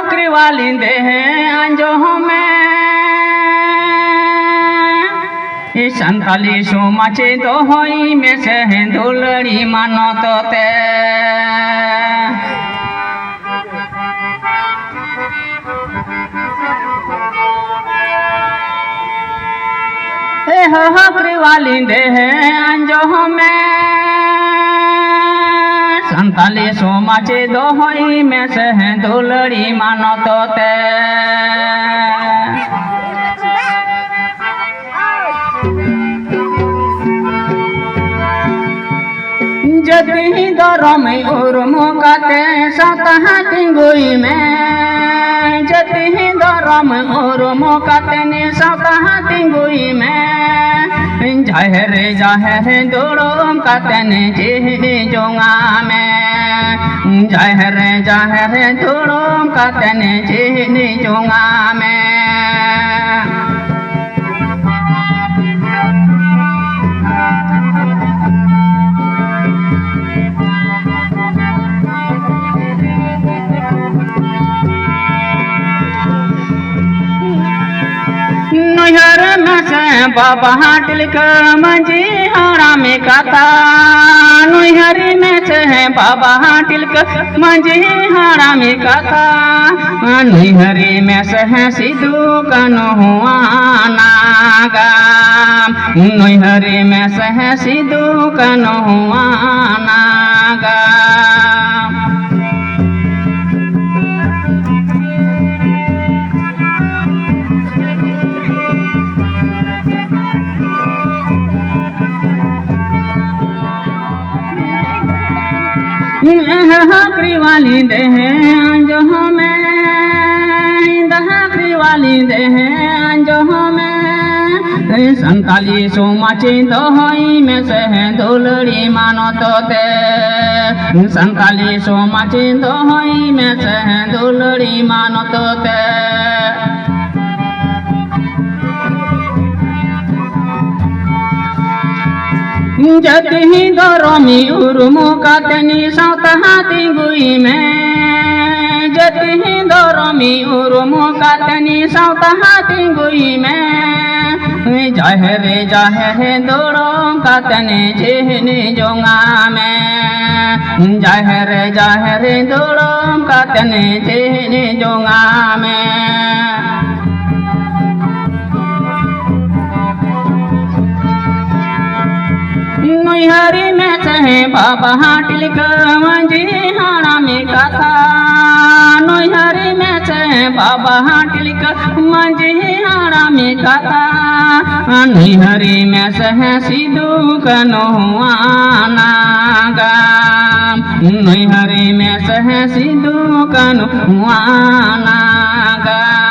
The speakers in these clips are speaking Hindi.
हकरी वाली दे अंजो में संताली सोमाचे तो होई में से दुलड़ी मानो तो ते हकरी वाली दे अंजो में संताली सोमाचे दो होई में से दुलड़ी मानो तो ते जति दरम उर्मो काते सतह तिंगुई में जति दरम उर्मो काते ने सतह तिंगुई में जाहरे दोड़ों काते ने जे जोंगा में जाहरे दोड़ों काते ने जे जोंगा में नैहर में से बाबा टिलक मंजी हाड़ा में काता नैहर में से बाबा टिलक मंजी हाड़ा में काता नैहर में से सिद्धू कनो हुआ नागाम नैहर में से सिद्धू कनो हुआ नागाम हकरी वाली दे जो हमें हकरी वाली दे जो हमें संताली सोमाचे तो होई में से दुलड़ी मानो तो ते संताली सोमाचे तो होई में से दुलड़ी मानो तो ते जति दरमी उर्मो कातनी सतहाती गुई में जति दरमी उर्मो कातनी सतहाती गुई में जाहरे दोड़ों कातने जेहने जोंगा में जाहरे दोड़ों कातने जेहने जोंगा में नैहरी में चाहे बाबा टिलक मंजी हाड़ा में काता नैहरी में चाहे बाबा टिलक मंजी हाड़ा में काता नैहरी में चाहे सिद्धू कनो हुआ नागाम नैहरी में चाहे सिद्धू कनो हुआ नागाम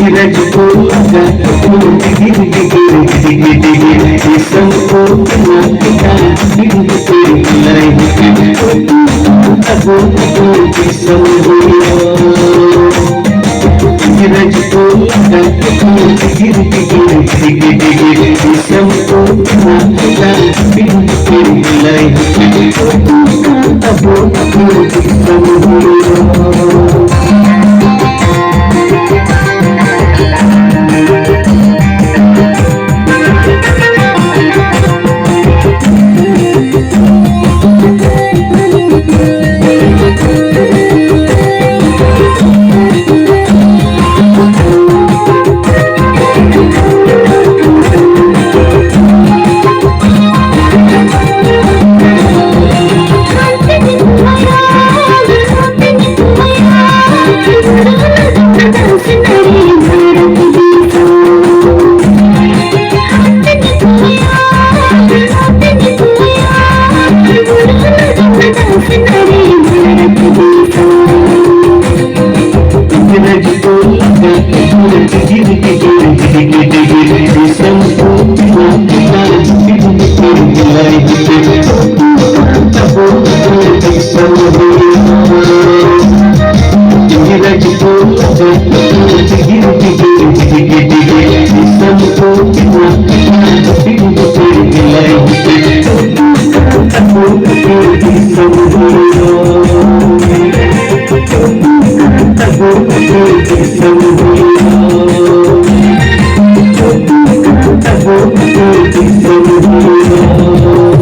धीरज को लगा गिर गिर सबको धीरज को लगा गिर गिर सबको Thank you.